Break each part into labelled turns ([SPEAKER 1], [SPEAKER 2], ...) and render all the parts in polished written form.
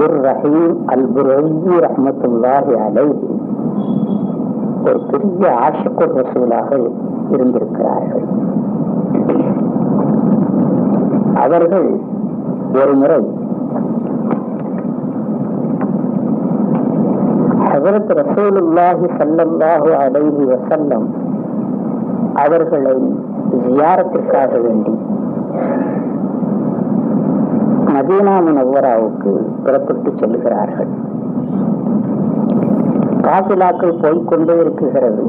[SPEAKER 1] அப்துல் ரஹீம் அல் புரையி ரஹ்மத்துல்லாஹி அலைஹி ஒரு பெரிய ஆஷிக்குர் ரசூலாக இருந்திருக்கிறார்கள். அவர்கள் ஒரு முறை ஹஜ்ரத் ரசூலுல்லாஹி ஸல்லல்லாஹு அலைஹி வஸல்லம் அவர்களை ஜியாரத்திற்காக வேண்டி மதீனா முனவ்வராவுக்கு புறப்பட்டு செல்லுகிறார்கள். காஃபிலாக்கள் போய்கொண்டே இருக்குகிறது.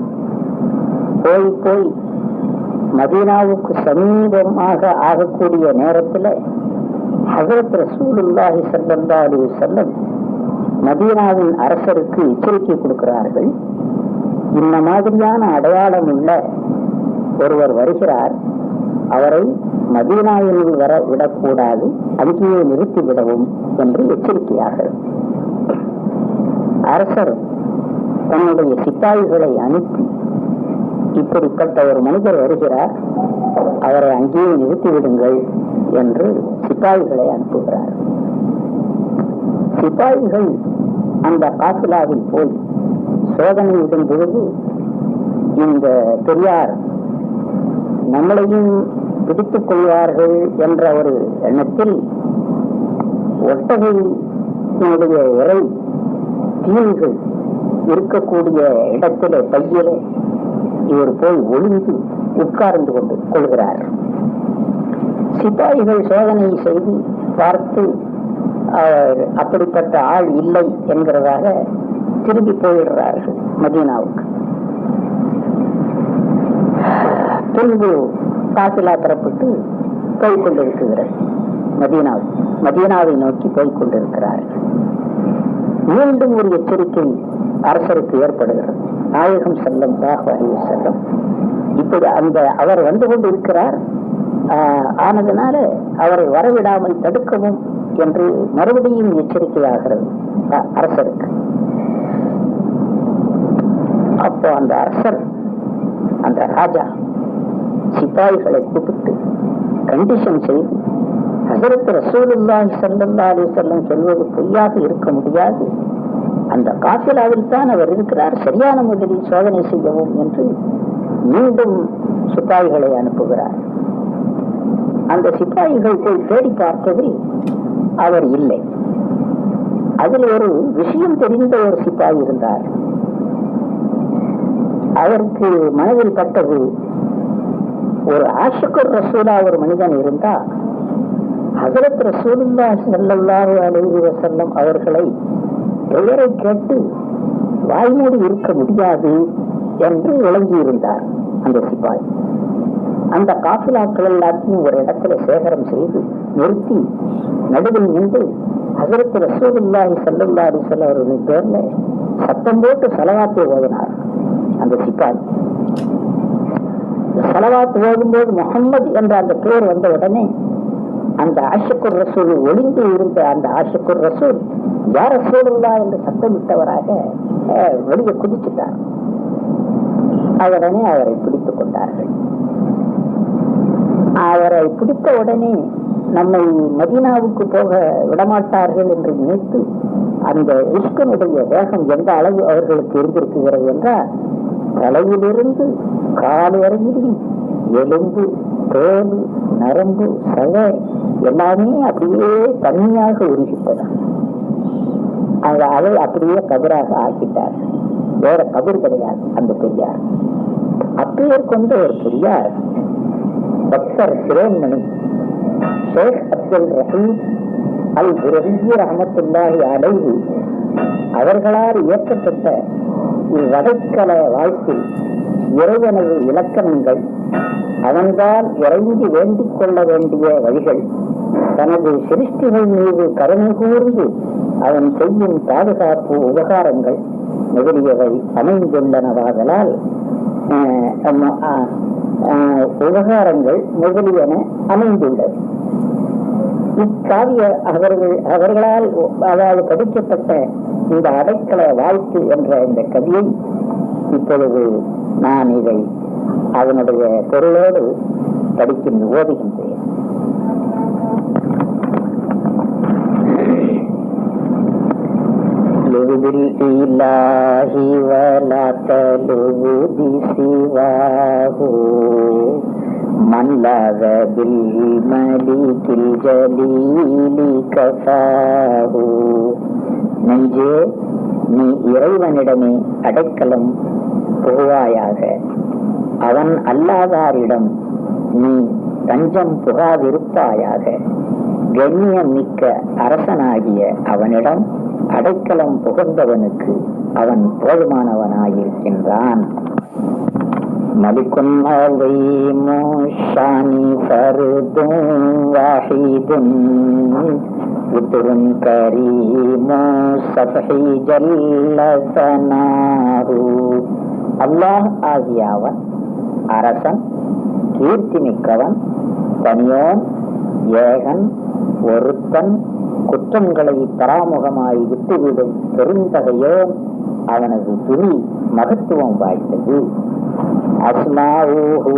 [SPEAKER 1] போய் மதீனாவுக்கு சமீபமாக ஆகக்கூடிய நேரத்தில் ஹஜ்ரத் ரசூலுல்லாஹி ஸல்லல்லாஹு அலைஹி வஸல்லம் மதீனாவின் அரசருக்கு எச்சரிக்கை கொடுக்கிறார்கள். இந்த மாதிரியான அடையாளம் உள்ள ஒருவர் வருகிறார், அவரை மதீனாவில் வர விடக்கூடாது, அங்கேயே நிறுத்திவிடவும் என்று எச்சரிக்கையாக. அரசர் தன்னுடைய சிப்பாய்களை அனுப்பி இப்படிப்பட்ட ஒரு மனிதர் வருகிறார், அவரை அங்கேயே நிறுத்திவிடுங்கள் என்று சிப்பாய்களை அனுப்புகிறார். சிப்பாய்கள் அந்த காஃபிலாவில் போய் சோதனையிடும் பொழுது இந்த பெரியார் நம்மளையும் பிடித்துக் கொள்வார்கள் என்ற ஒரு எண்ணத்தில் ஒட்டகையினுடைய இறை தீவுகள் இருக்கக்கூடிய இடத்திலே பையிலே இவர் போய் ஒளிந்து உட்கார்ந்து கொண்டு கொள்கிறார். சிப்பாய்கள் சோதனை செய்து பார்த்து அப்படிப்பட்ட ஆள் இல்லை என்கிறதாக திரும்பி போயிடுறார்கள் மதீனாவுக்கு. பின்பு காஃபிலா புறப்பட்டு போய்கொண்டிருக்கிறார். மதீனாவை நோக்கி போய்கொண்டிருக்கிறார்கள். மீண்டும் ஒரு எச்சரிக்கை அரசருக்கு ஏற்படுகிறது. நாயகம் ஸல்லல்லாஹு அலைஹி வஸல்லம் இப்படி அவர் வந்து கொண்டு இருக்கிறார், ஆனதுனால அவரை வரவிடாமல் தடுக்கவும் என்று மறுபடியும் எச்சரிக்கையாகிறது அரசருக்கு. அப்போ அந்த அரசர், அந்த ராஜா சிப்பாய்களை கூப்பிட்டு கண்டிஷன் செய்து, ஹஜ்ரத் ரசூலுல்லாஹி ஸல்லல்லாஹு அலைஹி வஸல்லம் சொல்வது பொய்யாக இருக்க முடியாது, அந்த காஃபிலாவில் தான் அவர் இருக்கிறார், சரியான முறையில் சோதனை செய்யவும் என்று மீண்டும் சிப்பாய்களை அனுப்புகிறார். அந்த சிப்பாய்கள் போய் தேடி பார்த்ததில் அவர் இல்லை. அதில் ஒரு விஷயம் தெரிந்த ஒரு சிப்பாய் இருந்தார். அவருக்கு மனதில் பட்டது, ஒரு ஆஷிக்குர் ரசூலா ஒரு மனிதன் இருந்தா ஹஜ்ரத் ரசூலுல்லாஹி ஸல்லல்லாஹு அலைஹி வஸல்லம் அவர்களை பெயரை கேட்டு வாய்மூடி இருக்க முடியாது என்று விளங்கி இருந்தார் அந்த சிப்பாய். அந்த காஃபிலாக்கள் எல்லாத்தையும் ஒரு இடத்துல சேகரம் செய்து நிறுத்தி நடுவில் நின்று ஹஜ்ரத் ரசூலுல்லாஹி ஸல்லல்லாஹு அலைஹி வஸல்லம் அவர்களின் பேர்ல சத்தம் போட்டு ஸலவாத்தை ஓதினார் அந்த சிப்பாய். ஸலவாத் ஓதும்போது முஹம்மது என்ற அந்த பேர் வந்த உடனே அந்த ஆஷிக்குர் ரசூல், ஒளிந்து இருந்த அந்த ஆஷிக்குர் ரசூல் யா ரசூலுல்லாஹ் என்று சத்தமிட்டவராக வெளியே குதிச்சுட்டார். உடனே அவரை பிடித்துக் கொண்டார்கள். அவரை பிடித்த உடனே நம்மை மதீனாவுக்கு போக விடமாட்டார்கள் என்று நினைத்து அந்த இஷ்கனுடைய வேகம் எந்த அளவு அவர்களுக்கு இருந்திருக்கிறது என்றால், தலையிலிருந்து கால் வரையிலும் எலும்பு, தோல், நரம்பு, சதை எல்லாமே அப்படியே தண்ணியாக உருகிட்டது. அதை அப்படியே கபராக ஆக்கிட்டார். வேற கபர் கிடையாது அந்த பெரியார். அப்பேர் கொண்ட ஒரு பெரியார் டாக்டர் சிரோன்மணி ஷேக் அப்துல் ரஹீம் அல் புரையி ரஹ்மத்துல்லாஹி அலைஹி அவர்களால் இயற்றப்பட்ட இவ்வடைக்கல வாழ்க்கை இறைவனது இலக்கணங்கள், அவன்தான் இறைஞ்சி வேண்டிக் கொள்ள வேண்டிய வழிகள், தனது சிருஷ்டிகள் மீது கருணை கூர்ந்து அவன் செய்யும் பாதுகாப்பு உபகாரங்கள் முதலியவை அமைந்துள்ளனவாதலால் உபகாரங்கள் முதலியன அமைந்துள்ளது. இக்காவிய அவர்களால் அதாவது படிக்கப்பட்ட இந்த அடைக்கல வாழ்த்து என்ற இந்த கவியை இப்பொழுது நான் இதை அதனுடைய பொருளோடு ஓதுகின்றேன். பில்-இலாஹி வலா தலுவு பிசிவாஹு மல்லாத பில்-மலிகில் ஜலீலி கஃபாஹு. நெஞ்சே, நீ இறைவனிடமே அடைக்கலம் புகுவாயாக. அவன் அல்லாதாரிடம் நீ தஞ்சம் புகாதிருப்பாயாக. கண்ணியம் மிக்க அரசனாகிய அவனிடம் அடைக்கலம் புகழ்ந்தவனுக்கு அவன் போதுமானவனாயிருக்கின்றான். மலிக்குன் அலீமு ஷானி ஃபர்துன் வாஹிதுன் உத்ருன் கரீமு ஸஃபி ஜல்ல ஸனாஹு. அல்லாஹ் ஆகிய அவன் அரசன், கீர்த்தி மிக்கவன், தனியோன், ஏகன், ஒருத்தன், குற்றங்களை பராமுகமாய் விட்டுவிடும் பெருந்தகையோன். அவனது துணி மகத்துவம் வாய்ந்தது. அஸ்மாஉஹு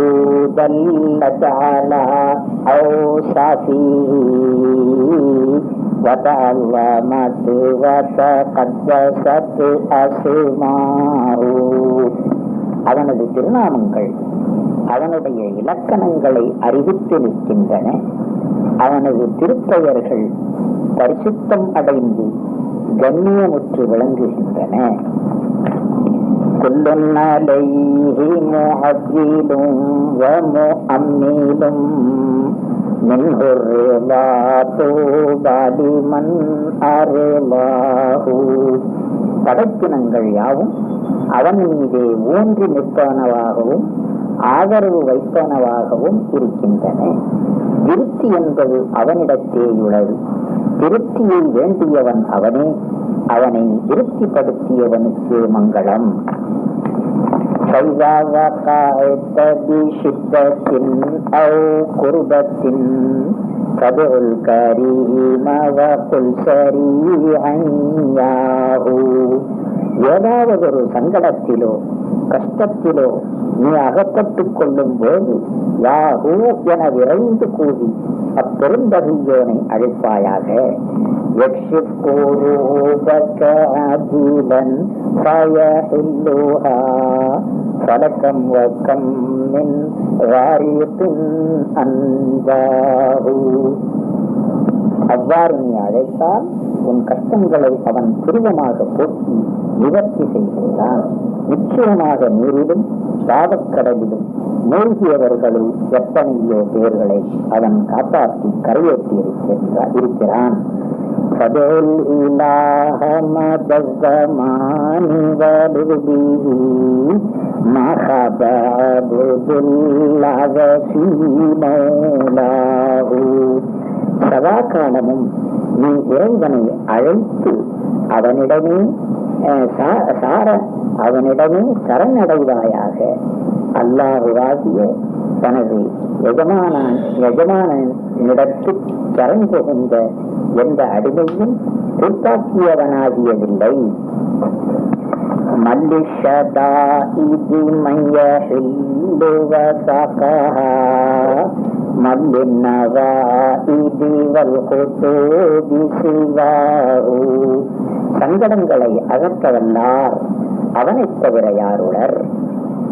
[SPEAKER 1] தல்லத் அலா அவ்சாஃபிஹி வதஅல்லமத் வதகத்தஸத் அஸ்மாஉ. அவனது திருநாமங்கள் அவனுடைய இலக்கணங்களை அறிவித்து நிற்கின்றன. அவனது திருப்பெயர்கள் பரிசுத்தம் அடைந்து கண்ணியமுற்று விளங்குகின்றன. குல்லுன் அலைஹி முஅஜ்ஜிலும் வ முஅம்மிலும் மின்ஹு ரிலாத்து பாலிமன் அர்லாஹு. படைப்பினங்கள் யாவும் அவன் மீதே ஊன்றி நிற்பனவாகவும் ஆதரவு வைப்பனவாகவும் இருக்கின்றன. திருப்தி என்பது அவனிடத்தேயுள்ளது. திருப்தியை வேண்டியவன் அவனே. அவனை திருப்திப்படுத்தியவனுக்கு மங்களம். ஏதாவது ஒரு சங்கடத்திலோ கஷ்டத்திலோ நீ அகப்பட்டுக் கொள்ளும் போது யாஹூ என விரைந்து கூறி அப்பெருந்தகையோனை அழைப்பாயாக. அவ்வாறு நீ அழைத்தால் உன் கஷ்டங்களை அவன் துருவமாக போக்கி நிவர்த்தி செய்கின்றான். நிச்சயமாக நீரிலும் பாவக்கடலிலும் மூழ்கியவர்களும் எத்தனையோ பேர்களை அவன் காப்பாற்றி கரையேற்றி இருக்கிறான். சதா காலமும் நீ இறைவனை அழைத்து அவனிடமே சரணடைவாயாக. அல்லாஹுவாகிய தனது எஜமானிடத்து சரண் புகுந்த எந்த அடிமையும் துப்பாக்கியவனாகியதில்லை. மல்லிஷதாஇதி மய்யஹில்லு வஸகஹா மல்லின்னவாஇதி வல்குதூபி சிவாஹு. சங்கடங்களை அகற்றவல்லார் அவனைத் தவிர யாருளர்.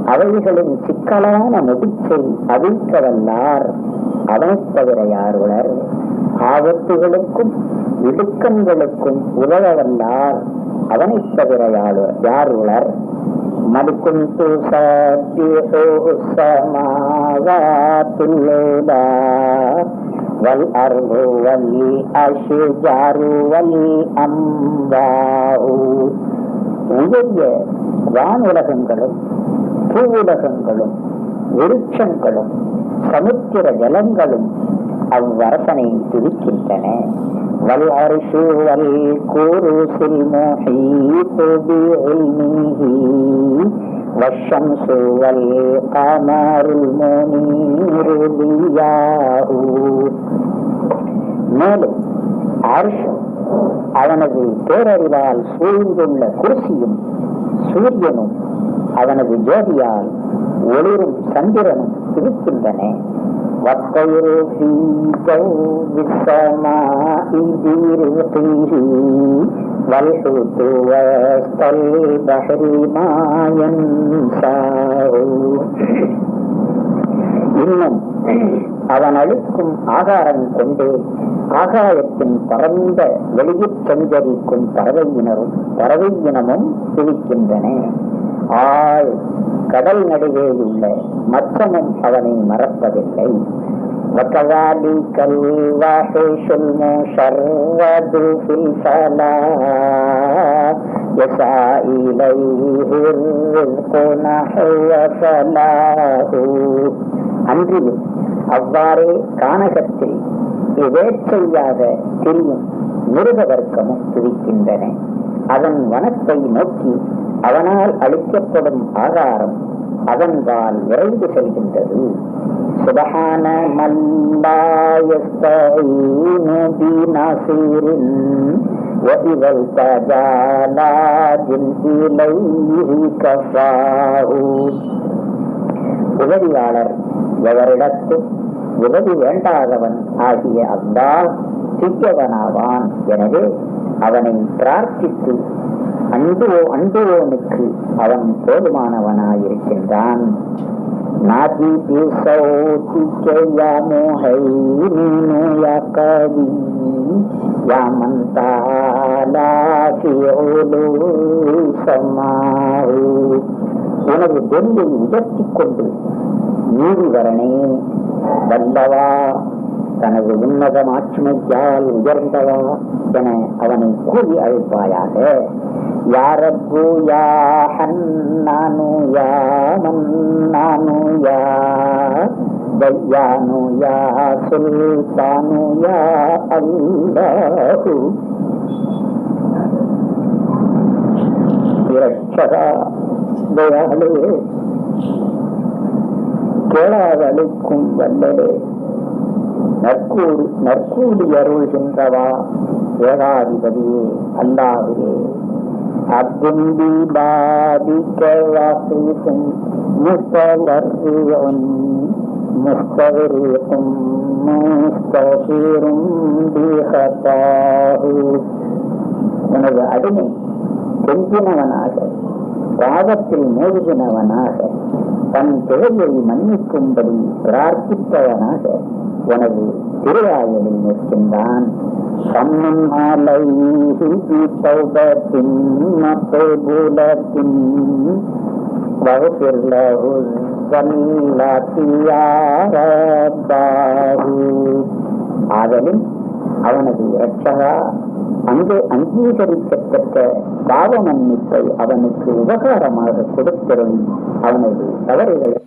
[SPEAKER 1] அவைகளின் சிக்கலான முதிர்ச்சை அவிழ்க்கவல்லார் அவனைத் தவிர யாருளர். ஆபத்துகளுக்கும் இடுக்கண்களுக்கும் உதவவல்லார் அவனைத் தவிர யாருளர். மலிக்குன் துஸப்பிஹு ஸமாவாத்துல் உலா வல் அர்து வல் அஷ்ஜாரு வல் அம்வாஉ. உயரிய வானுலகங்களும் பூவுலகங்களும் விருட்சங்களும் சமுத்திர ஜலங்களும் அவ்வரசனை துதிக்கின்றன. வல் அர்ஷு வல் குருசில் முஹீது பிஇல்மிஹி வஷ்ஷம்சு வல் கமருல் முனீரு லியாஹு. மேலும் அர்ஷும் அவனது பேரறிவால் சூழ்ந்துள்ள குருசியும் சூரியனும் அவனது ஜோதியால் ஒளிரும் சந்திரனும் துதிக்கின்றன. والطير في جو السماء برزقه والحوت وسط البحر ما ينساه. இன்னும் அவன் அளிக்கும் ஆகாரம் கொண்டே ஆகாயத்தின் பரந்த வெளியில் சஞ்சரிக்கும் பறவை இனமும் துதிக்கின்றன. ஆள் கடல் நடுவே உள்ள மச்சமும் அவனை மறப்பதில்லை. وكذلك الوحش المشرد في الفلاة يسعى إليه الرزق نحو فلاه. அன்றிலும் அவ்வாறே கானகத்தில் எதேச்சையாக திரியும் மிருக வர்க்கமும் துதிக்கின்றன. அதன் வனத்தை நோக்கி அவனால் அளிக்கப்படும் ஆகாரம் அதன்பால் விரைந்து செல்கின்றது. சுபஹான மல்லா யஸ்தஈனு பிநாசிரின் வஇதல் தஜாலாஜின் இலைஹி கஃபாஹு. உதவியாளர் எவரிடத்தும் உதவி வேண்டாதவன் ஆகிய அல்லாஹ் தீயவனாவான். எனவே அவனை பிரார்த்தித்து அன்புவோனுக்கு அவன் போதுமானவனாயிருக்கின்றான். நாதி பிசௌதிக யா முஹைமினு யா கவி யா மன் தஆலா ஃபி உலூ ஸமாஹு. உனது வெள்ளியை உயர்த்திக் கொண்டு நீதிவரனே வல்லவா, தனது உன்னத ஆட்சிமையால் உயர்ந்தவா என அவனை கூறி அழைப்பாயாக. யா ரப்பு யா ஹன்னானு யா மன்னானு யா தய்யானு யா சுல்தானு யா அல்லாஹு. இரட்சகா தயாளுவே, கேளாதளிக்கும் வல்லலே, நற்கூடி அருள்கின்றவா ஏகாதிபதியே அல்லாஹுவே. அப்தும்பி பாதிக்க வாசிக்கும் முஸ்தவர்ரியும் முஸ்தவரியும் முஸ்தஃபிரும் பிஹதாஹு. உனது அடிமை கெஞ்சினவனாக பாவத்தில் மூழ்கினவனாக தன் பிழையை மன்னிக்கும்படி பிரார்த்தித்தவனாக உனது திருவாயலில் நிற்கின்றான். சம்மன் அலைஹி தௌபத்தின் மக்பூலத்தின் வஃபிர் லஹு ஸல்லத்தி யா ரப்பாஹு. ஆதலின் அவனது இரட்சகா அங்கு அங்கீகரிக்கப்பட்ட பாவ மன்னிப்பை அவனுக்கு உபகாரமாக கொடுத்தருள் அவனது தவறுகளை